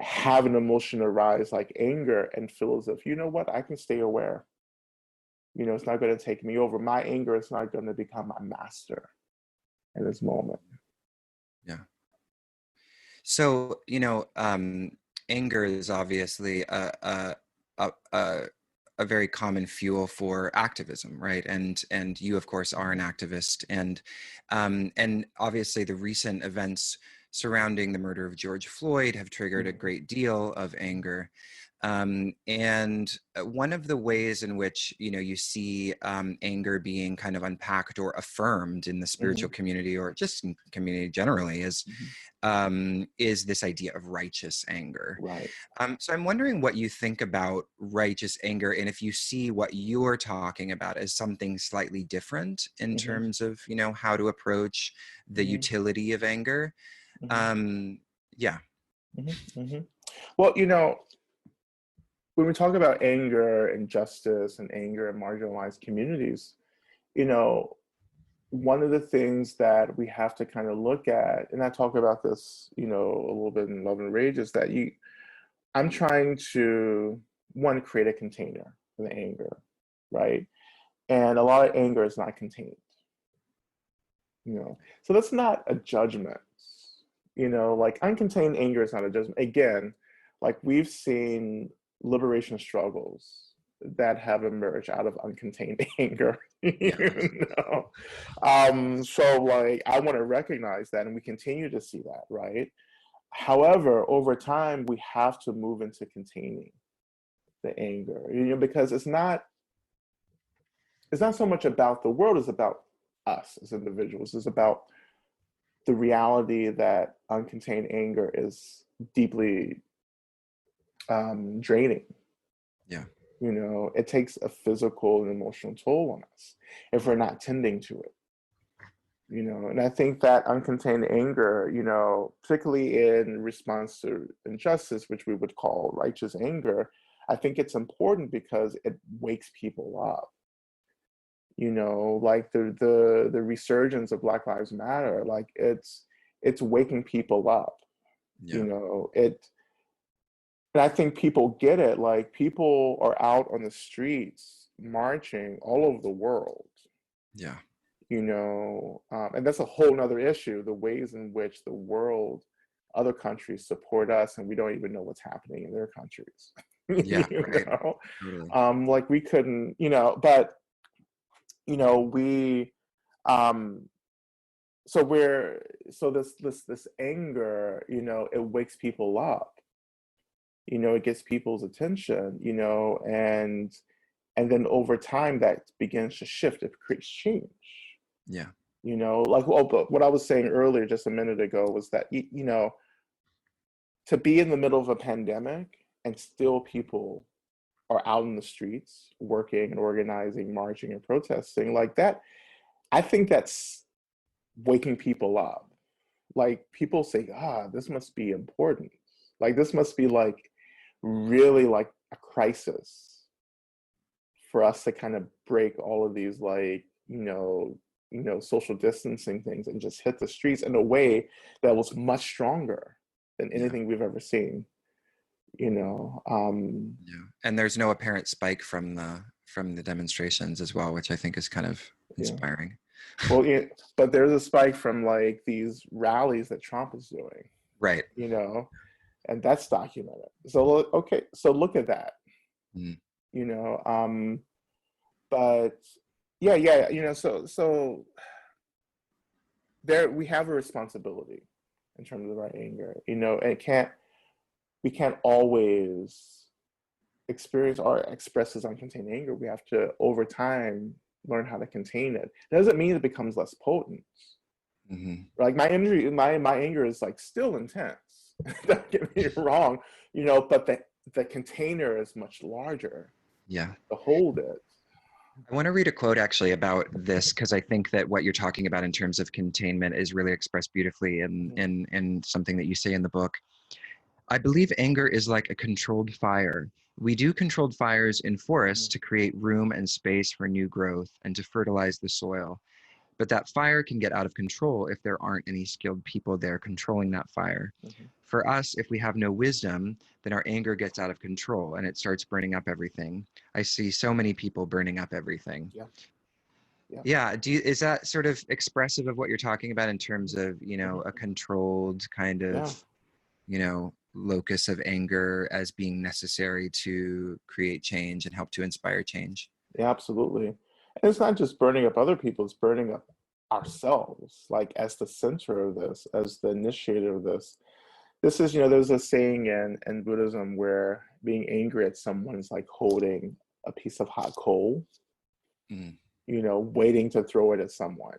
have an emotion arise like anger and feel as if, what, I can stay aware. It's not going to take me over. My anger is not going to become my master in this moment. Yeah. So, anger is obviously a a very common fuel for activism, right? And you, of course, are an activist, and obviously the recent events surrounding the murder of George Floyd have triggered a great deal of anger. And one of the ways in which, you know, you see anger being kind of unpacked or affirmed in the spiritual community, or just in community generally, is this idea of righteous anger. Right. So I'm wondering what you think about righteous anger, and if you see what you're talking about as something slightly different in terms of, you know, how to approach the utility of anger. Yeah. Well, you know, when we talk about anger and justice and anger in marginalized communities, you know, one of the things that we have to kind of look at, and I talk about this, you know, a little bit in Love and Rage, is that I'm trying to, one, create a container for the anger, right? And a lot of anger is not contained, you know. So that's not a judgment, you know, like uncontained anger is not a judgment. Again, like we've seen liberation struggles that have emerged out of uncontained anger. You know? So like I want to recognize that, and we continue to see that, right? However, over time we have to move into containing the anger, you know, because it's not so much about the world, it's about us as individuals. It's about the reality that uncontained anger is deeply draining. Yeah. You know, it takes a physical and emotional toll on us if we're not tending to it. You know, and I think that uncontained anger, you know, particularly in response to injustice, which we would call righteous anger, I think it's important because it wakes people up. You know, like the resurgence of Black Lives Matter, like it's waking people up. You know, and I think people get it. Like people are out on the streets marching all over the world. Yeah. You know, and that's a whole nother issue, the ways in which the world, other countries support us and we don't even know what's happening in their countries. Yeah. You Right. know? Totally. Like we couldn't, you know, but, you know, we, so this anger, you know, it wakes people up, you know, it gets people's attention, you know, and then over time that begins to shift, it creates change. Yeah. You know, like, well, but what I was saying earlier just a minute ago was that, you know, to be in the middle of a pandemic and still people are out in the streets working and organizing, marching and protesting like that, I think that's waking people up. Like people say, this must be important. Like this must be like really like a crisis for us to kind of break all of these like, you know, social distancing things and just hit the streets in a way that was much stronger than anything we've ever seen. You know, yeah. And there's no apparent spike from the demonstrations as well, which I think is kind of inspiring. Well, yeah, but there's a spike from like these rallies that Trump is doing. Right. You know, and that's documented. So okay, so look at that. You know, but yeah, you know, so there we have a responsibility in terms of our anger, you know, and we can't always experience or express this uncontained anger. We have to over time learn how to contain it. It doesn't mean it becomes less potent. Like my anger is like still intense. Don't get me wrong, you know, but the container is much larger. Yeah. To hold it. I want to read a quote actually about this because I think that what you're talking about in terms of containment is really expressed beautifully in something that you say in the book. I believe anger is like a controlled fire. We do controlled fires in forests to create room and space for new growth and to fertilize the soil. But that fire can get out of control if there aren't any skilled people there controlling that fire. For us, if we have no wisdom, then our anger gets out of control and it starts burning up everything. I see so many people burning up everything. Yeah. Is that sort of expressive of what you're talking about in terms of, you know, a controlled kind of, you know, locus of anger as being necessary to create change and help to inspire change. Yeah, absolutely. And it's not just burning up other people, it's burning up ourselves, like as the center of this, as the initiator of this. This is, there's a saying in Buddhism where being angry at someone is like holding a piece of hot coal, Mm. Waiting to throw it at someone,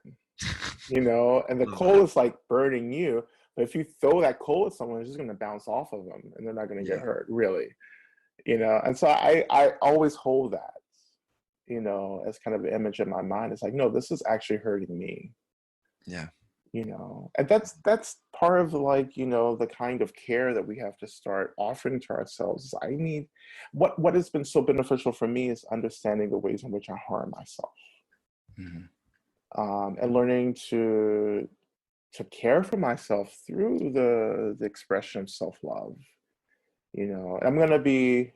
and the Love coal that. is like burning you. But if you throw that coal at someone, it's just going to bounce off of them and they're not going to get Yeah. hurt, really. And so I always hold that, as kind of an image in my mind. It's like, no, this is actually hurting me. Yeah. And that's part of like, the kind of care that we have to start offering to ourselves. I need what has been so beneficial for me is understanding the ways in which I harm myself. Mm-hmm. And learning to care for myself through the expression of self-love. I'm going to be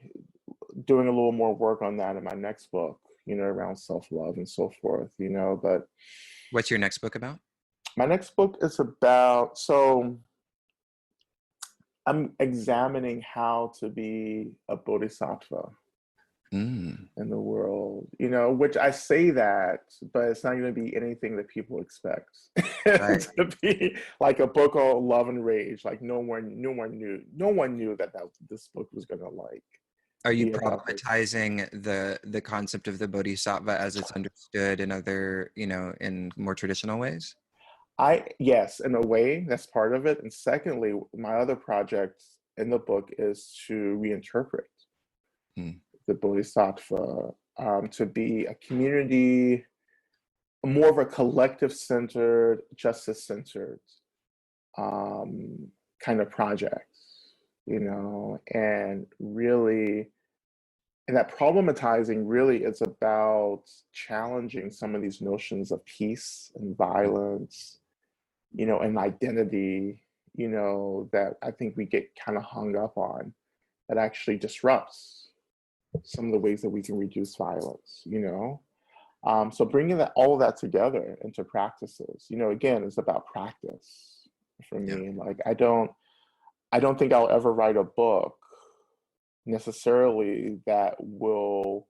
doing a little more work on that in my next book, around self-love and so forth, but What's your next book about? my next book is about, so I'm examining how to be a bodhisattva Mm. in the world, which I say that, but it's not going to be anything that people expect. Right. It's going to be like a book called Love and Rage. Like no one knew that this book was going to like Are you be about this. problematizing the concept of the bodhisattva as it's understood in other, in more traditional ways? Yes, in a way, that's part of it. And secondly, my other project in the book is to reinterpret Mm. the bodhisattva, to be a community, more of a collective-centered, justice-centered kind of project, and really, and that problematizing really is about challenging some of these notions of peace and violence, and identity, that I think we get kind of hung up on, that actually disrupts some of the ways that we can reduce violence. So bringing all of that together into practices, again, it's about practice for Yeah. me. Like I don't think I'll ever write a book necessarily that will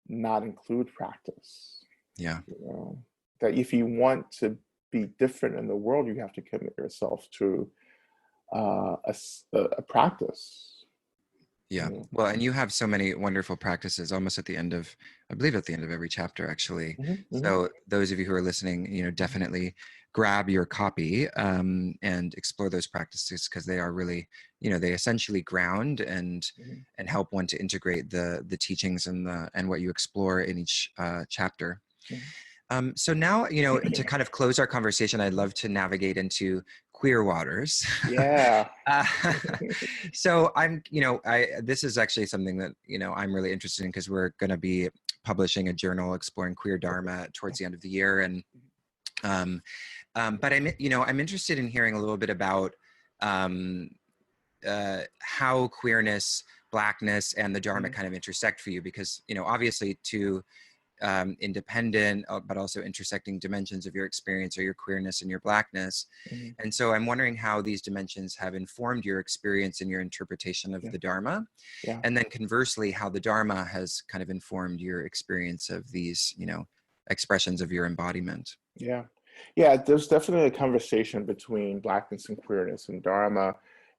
not include practice. Yeah. That if you want to be different in the world, you have to commit yourself to a practice. Yeah. Well, and you have so many wonderful practices almost at the end of, I believe at the end of every chapter, actually. Mm-hmm. So those of you who are listening, definitely grab your copy and explore those practices because they are really, they essentially ground and help one to integrate the teachings and what you explore in each chapter. So now, to kind of close our conversation, I'd love to navigate into queer waters. Yeah. uh, so this is actually something that, I'm really interested in because we're going to be publishing a journal exploring queer Dharma towards the end of the year. And, but I'm interested in hearing a little bit about how queerness, Blackness, and the Dharma kind of intersect for you, because, obviously independent, but also intersecting dimensions of your experience or your queerness and your Blackness. And so I'm wondering how these dimensions have informed your experience and your interpretation of the Dharma. Yeah. And then conversely, how the Dharma has kind of informed your experience of these, expressions of your embodiment. Yeah. Yeah, there's definitely a conversation between Blackness and queerness and Dharma.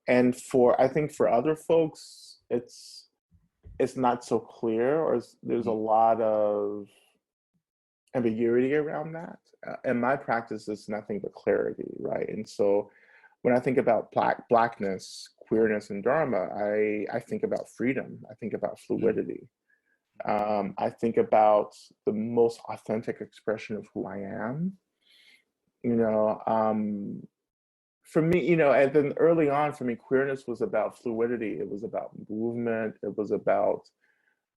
And I think for other folks, it's not so clear, or there's a lot of ambiguity around that. And my practice is nothing but clarity, right? And so when I think about Blackness, queerness, and Dharma, I think about freedom. I think about fluidity. I think about the most authentic expression of who I am. For me, and then early on for me, queerness was about fluidity. It was about movement. It was about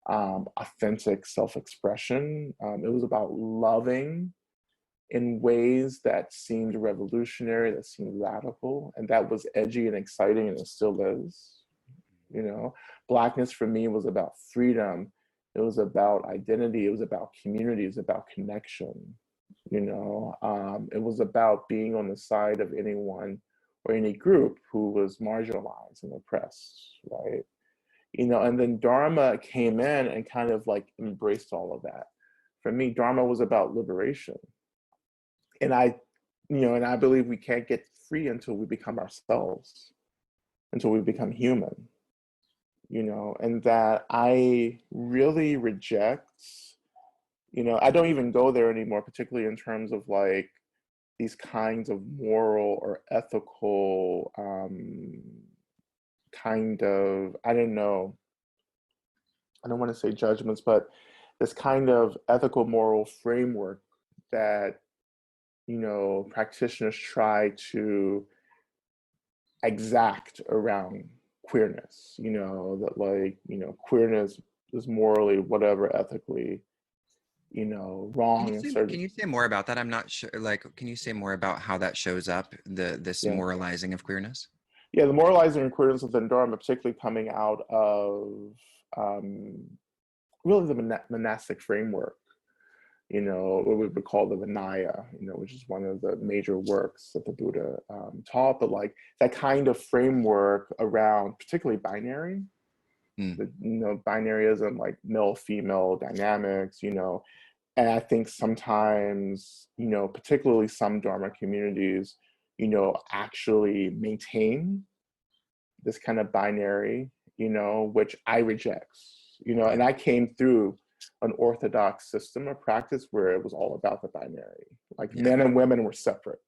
authentic self-expression. It was about loving in ways that seemed revolutionary, that seemed radical, and that was edgy and exciting, and it still is. Blackness for me was about freedom. It was about identity. It was about community. It was about connection. It was about being on the side of anyone or any group who was marginalized and oppressed, right? And then Dharma came in and kind of like embraced all of that. For me, Dharma was about liberation. And I believe we can't get free until we become ourselves, until we become human, and that I really reject, I don't even go there anymore, particularly in terms of like these kinds of moral or ethical kind of, I don't want to say judgments, but this kind of ethical moral framework that, practitioners try to exact around queerness, that like, queerness is morally, whatever, ethically, wrong in certain. Can you say more about that? I'm not sure. Like, can you say more about how that shows up, this Yeah. moralizing of queerness? Yeah, the moralizing and queerness within Dharma, particularly coming out of really the monastic framework, what we would call the Vinaya, which is one of the major works that the Buddha taught, but like that kind of framework around particularly binary, binaryism, like male-female dynamics, and I think sometimes, particularly some Dharma communities, actually maintain this kind of binary, which I reject, and I came through an orthodox system of practice where it was all about the binary, like men and women were separate.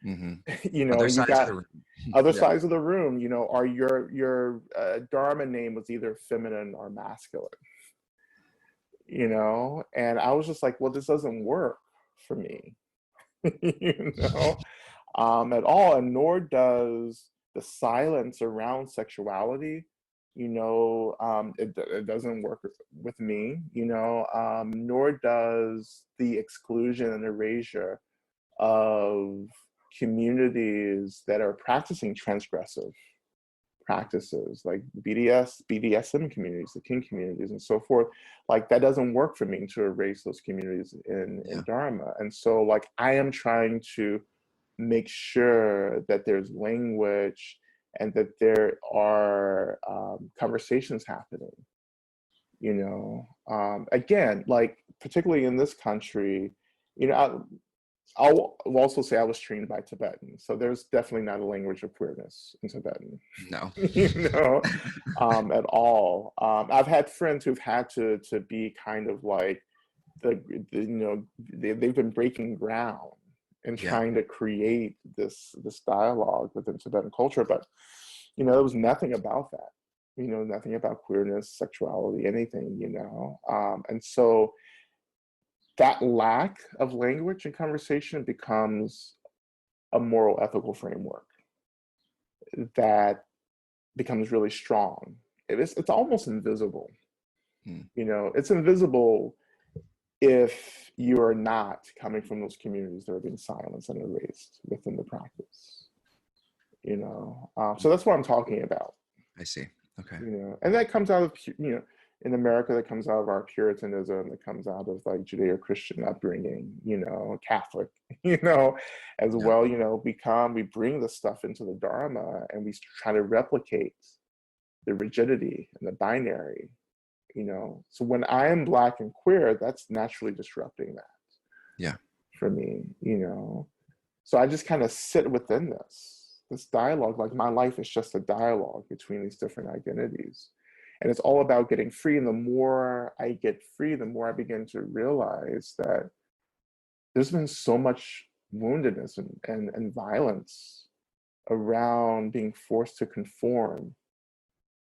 Other You sides got of the room. other sides of the room, or your Dharma name was either feminine or masculine, and I was just like, well, this doesn't work for me, at all, and nor does the silence around sexuality, it doesn't work with me, nor does the exclusion and erasure of communities that are practicing transgressive practices like BDSM communities, the kink communities, and so forth. Like that doesn't work for me to erase those communities in Dharma. And so like I am trying to make sure that there's language and that there are conversations happening, again, like particularly in this country, I'll also say I was trained by Tibetan, so there's definitely not a language of queerness in Tibetan. No. At all. I've had friends who've had to be kind of like they've been breaking ground and trying to create this dialogue within Tibetan culture, but there was nothing about that. Nothing about queerness, sexuality, anything. And so that lack of language and conversation becomes a moral ethical framework that becomes really strong. It's almost invisible. It's invisible if you are not coming from those communities that are being silenced and erased within the practice. So that's what I'm talking about. I see. Okay. And that comes out of in America, that comes out of our Puritanism, that comes out of like Judeo-Christian upbringing, Catholic, as well, we bring the stuff into the Dharma and we try to replicate the rigidity and the binary, So when I am Black and queer, that's naturally disrupting that. Yeah. For me, So I just kind of sit within this dialogue, like my life is just a dialogue between these different identities. And it's all about getting free. And the more I get free, the more I begin to realize that there's been so much woundedness and violence around being forced to conform,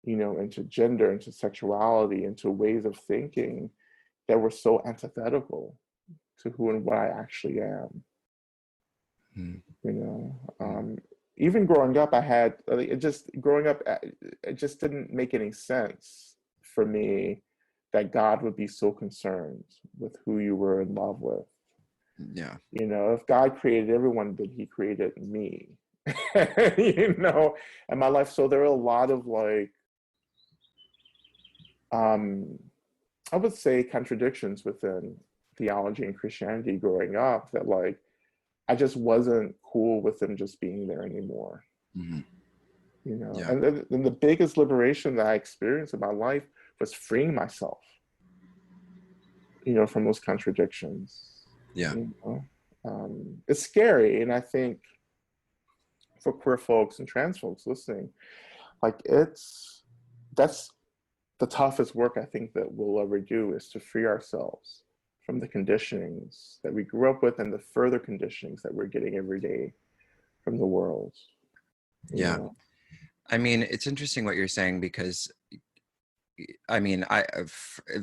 into gender, into sexuality, into ways of thinking that were so antithetical to who and what I actually am. Even growing up, it just didn't make any sense for me that God would be so concerned with who you were in love with. Yeah. If God created everyone, then he created me, and my life. So there are a lot of like, I would say contradictions within theology and Christianity growing up that like, I just wasn't cool with them just being there anymore. Mhm. you know. Yeah. And the biggest liberation that I experienced in my life was freeing myself, you know, from those contradictions. Yeah. You know, it's scary, and I think for queer folks and trans folks listening, like that's the toughest work I think that we'll ever do, is to free ourselves from the conditionings that we grew up with and the further conditionings that we're getting every day from the world. You Yeah. know. I mean, it's interesting what you're saying, because I mean,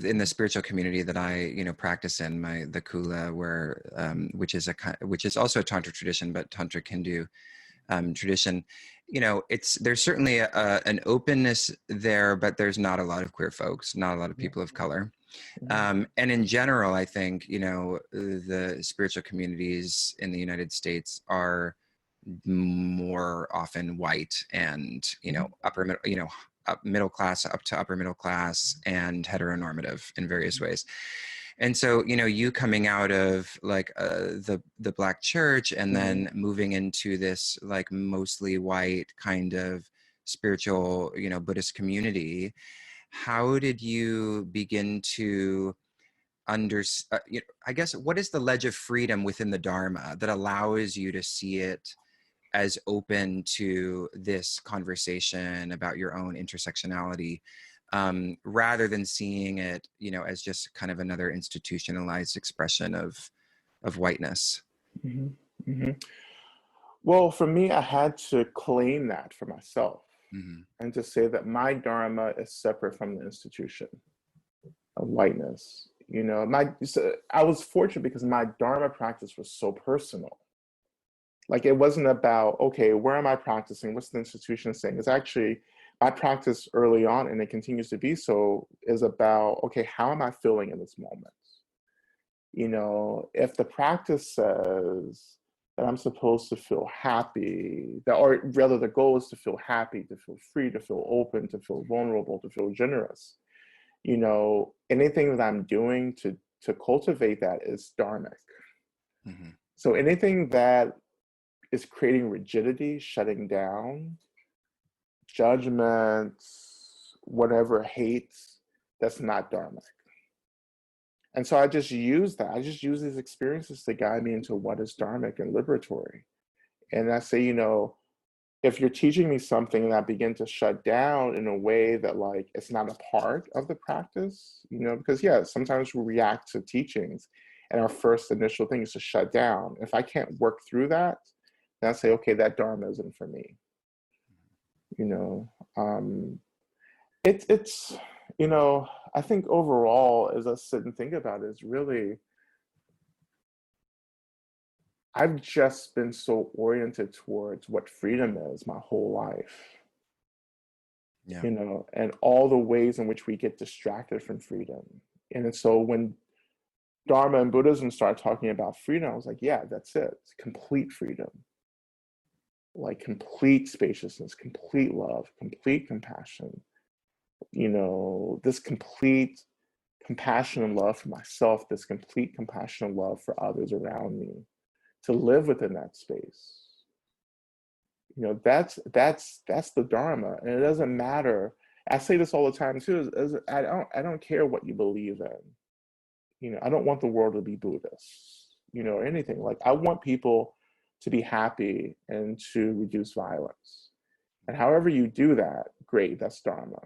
in the spiritual community that I, practice in, the Kula, where which is also a tantra tradition, but tantric Hindu tradition, there's certainly an openness there, but there's not a lot of queer folks, not a lot of people of color. Mm-hmm. And in general, I think, the spiritual communities in the United States are more often white and, upper middle, middle class up to upper middle class, and heteronormative in various ways. And so, you coming out of like the Black church, and Mm-hmm. then moving into this like mostly white kind of spiritual, Buddhist community, how did you begin to I guess, what is the ledge of freedom within the Dharma that allows you to see it as open to this conversation about your own intersectionality, rather than seeing it, as just kind of another institutionalized expression of whiteness? Mm-hmm. Mm-hmm. Well, for me, I had to claim that for myself Hmm. and to say that my Dharma is separate from the institution of whiteness. You know, I was fortunate because my Dharma practice was so personal. Like, it wasn't about, okay, where am I practicing? What's the institution saying? It's actually, my practice early on, and it continues to be so, is about, okay, how am I feeling in this moment? You know, if the practice says that I'm supposed to feel happy, that, or rather the goal is to feel happy, to feel free, to feel open, to feel vulnerable, to feel generous, you know, anything that I'm doing to cultivate that is dharmic. Hmm. So anything that is creating rigidity, shutting down, judgments, whatever, hates, that's not dharmic. And so I just use that. I just use these experiences to guide me into what is dharmic and liberatory. And I say, you know, if you're teaching me something and I begin to shut down in a way that, like, it's not a part of the practice, you know, because yeah, sometimes we react to teachings and our first initial thing is to shut down. If I can't work through that, then I say, okay, that Dharma isn't for me. You know, it's, you know, I think overall, as I sit and think about it, is really, I've just been so oriented towards what freedom is my whole life, Yeah. you know, and all the ways in which we get distracted from freedom. And so when Dharma and Buddhism started talking about freedom, I was like, yeah, that's it. It's complete freedom, like complete spaciousness, complete love, complete compassion, you know, this complete compassion and love for myself, this complete compassion and love for others around me, to live within that space. You know, that's the Dharma, and it doesn't matter. I say this all the time too. I don't care what you believe in. You know, I don't want the world to be Buddhist, you know, or anything. Like, I want people to be happy and to reduce violence. And however you do that, great, that's Dharma.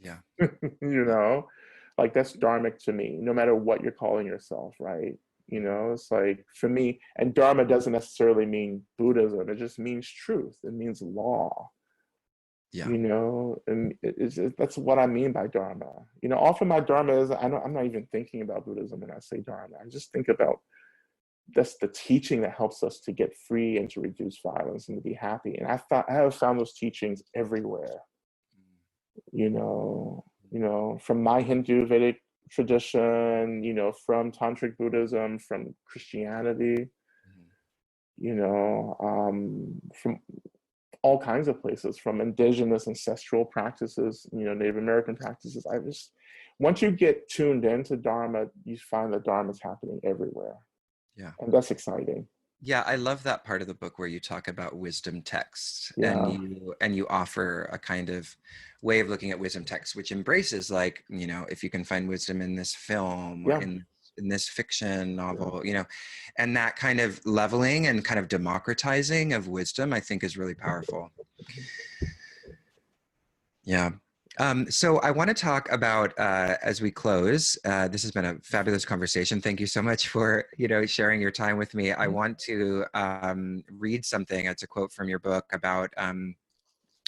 Yeah. You Yeah. know, like, that's dharmic to me, no matter what you're calling yourself, right? You know, it's like, for me, and Dharma doesn't necessarily mean Buddhism, it just means truth, it means law, Yeah. you know, and that's what I mean by Dharma. You know, often my Dharma is, I'm not even thinking about Buddhism when I say Dharma. I just think about, that's the teaching that helps us to get free and to reduce violence and to be happy. And I have found those teachings everywhere, you know, from my Hindu Vedic tradition, you know, from Tantric Buddhism, from Christianity, Mhm. you know, from all kinds of places, from indigenous ancestral practices, you know, Native American practices. Once you get tuned into Dharma, you find that Dharma is happening everywhere. Yeah. And that's exciting. Yeah, I love that part of the book where you talk about wisdom texts, and Yeah, you offer a kind of way of looking at wisdom texts, which embraces, like, if you can find wisdom in this film or yeah, in this fiction yeah. novel, and that kind of leveling and kind of democratizing of wisdom, I think, is really powerful. Yeah. So I want to talk about, as we close, this has been a fabulous conversation. Thank you so much for, sharing your time with me. I want to read something. It's a quote from your book about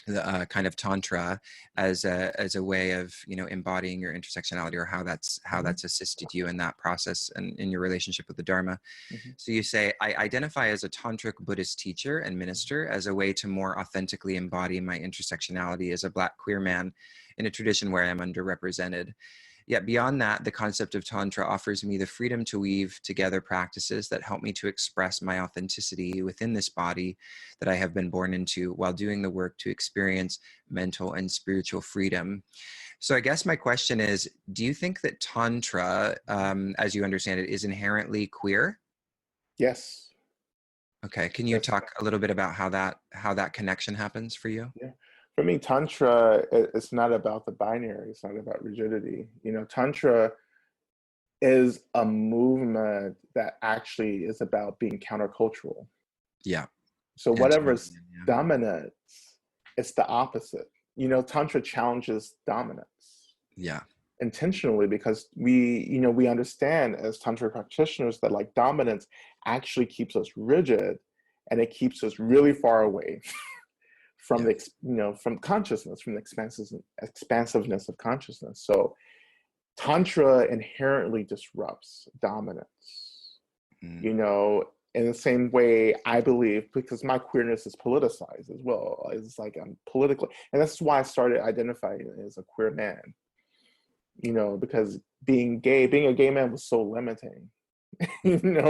the kind of tantra as a way of embodying your intersectionality, or how Mhm, that's assisted you in that process and in your relationship with the Dharma. mhm, So you say, I identify as a tantric Buddhist teacher and minister as a way to more authentically embody my intersectionality as a Black queer man in a tradition where I am underrepresented. Yet beyond that, the concept of Tantra offers me the freedom to weave together practices that help me to express my authenticity within this body that I have been born into, while doing the work to experience mental and spiritual freedom. So I guess my question is, do you think that Tantra, as you understand it, is inherently queer? yes, Okay, can you yes, talk a little bit about how that connection happens for you? yeah. For me, Tantra, it's not about the binary. It's not about rigidity. Tantra is a movement that actually is about being countercultural. Yeah, So whatever's antinomian, yeah. dominant, it's the opposite. Tantra challenges dominance Yeah, intentionally, because we understand as Tantra practitioners that, like, dominance actually keeps us rigid, and it keeps us really far away from yeah. from consciousness, from the expansiveness of consciousness. So Tantra inherently disrupts dominance, Mm, you know, in the same way, I believe, because my queerness is politicized as well. It's like I'm politically, and that's why I started identifying as a queer man, because being a gay man was so limiting,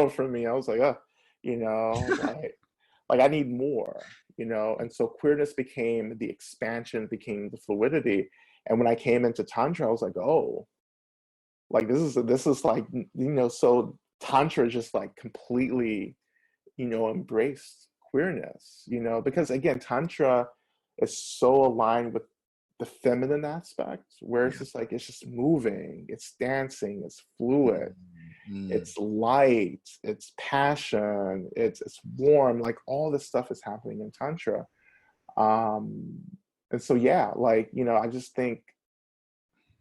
for me. I was like, oh, like I need more, and so queerness became the expansion, became the fluidity. And when I came into Tantra, I was like, oh, like this is like, so Tantra just like completely, embraced queerness, because again, Tantra is so aligned with the feminine aspect, where it's yeah. just like, it's just moving, it's dancing, it's Mm, fluid, mm, it's light, it's passion, it's warm, like all this stuff is happening in Tantra. um and so, yeah, like, I just think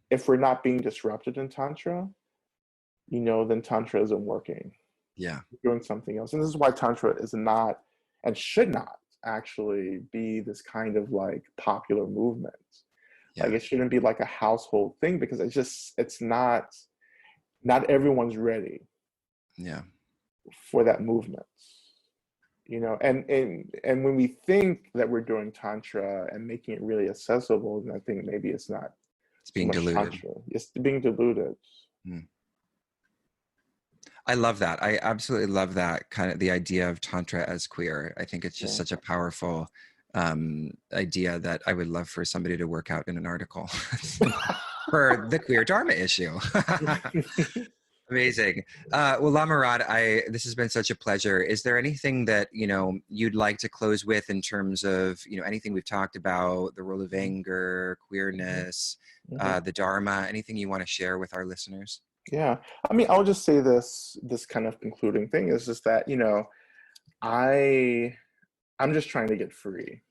if we're not being disrupted in Tantra, then Tantra isn't working. yeah, We're doing something else. And this is why Tantra is not, and should not actually be, this kind of like popular movement. Like, yeah, it shouldn't be like a household thing, because it's not everyone's ready yeah. for that movement. And when we think that we're doing Tantra and making it really accessible, then I think maybe it's not It's so being much diluted. Tantra. It's being diluted. Mm. I love that. I absolutely love that kind of the idea of Tantra as queer. I think it's just Yeah. such a powerful idea that I would love for somebody to work out in an article for the queer Dharma issue. Amazing. Well, Lamarad, this has been such a pleasure. Is there anything that you'd like to close with in terms of anything we've talked about, the role of anger, Mhm, queerness, mhm. the Dharma? Anything you want to share with our listeners? Yeah. I mean, I'll just say this kind of concluding thing is just that, I I'm just trying to get free.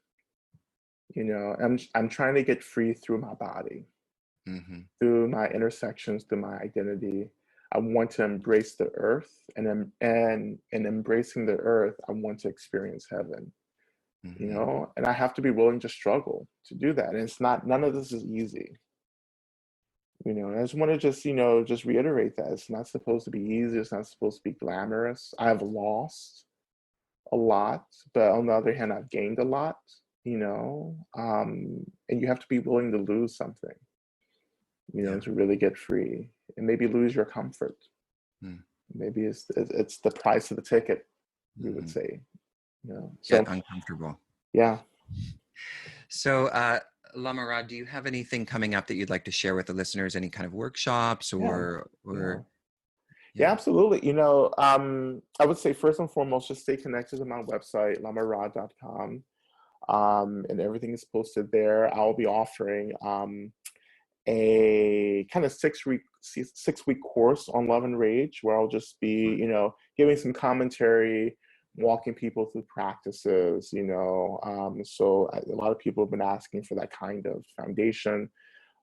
I'm trying to get free through my body, Hmm. through my intersections, through my identity. I want to embrace the earth, and in embracing the earth, I want to experience heaven, Hmm. and I have to be willing to struggle to do that. And it's not, none of this is easy. And I just want to just reiterate that it's not supposed to be easy. It's not supposed to be glamorous. I've lost a lot, but on the other hand, I've gained a lot. And you have to be willing to lose something, Yeah. to really get free, and maybe lose your comfort. Maybe it's the price of the ticket, we would Mm-hmm. say. Get So uncomfortable. yeah. So, Lamarad, do you have anything coming up that you'd like to share with the listeners? Any kind of workshops Yeah. or Yeah. Yeah, Yeah. absolutely. I would say first and foremost, just stay connected to my website, lamarod.com. And everything is posted there. I'll be offering a kind of 6-week course on love and rage, where I'll just be, giving some commentary, walking people through practices. So a lot of people have been asking for that kind of foundation.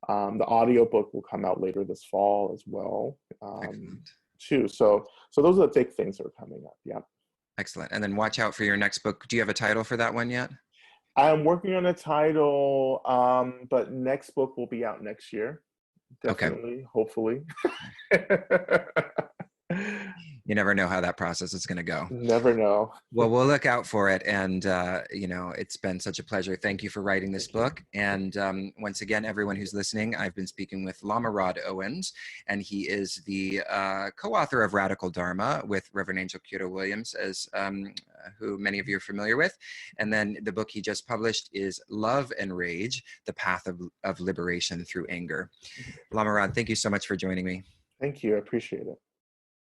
The audiobook will come out later this fall as well, Excellent. too. So those are the big things that are coming up. Yeah. Excellent. And then watch out for your next book. Do you have a title for that one yet? I'm working on a title, but next book will be out next year. Okay. Definitely, hopefully. You never know how that process is going to go. Never know. Well, we'll look out for it. And, it's been such a pleasure. Thank you for writing this book. And once again, everyone who's listening, I've been speaking with Lama Rod Owens, and he is the co-author of Radical Dharma with Reverend Angel Kyoto Williams, as who many of you are familiar with. And then the book he just published is Love and Rage, The Path of Liberation Through Anger. Lama Rod, thank you so much for joining me. Thank you. I appreciate it.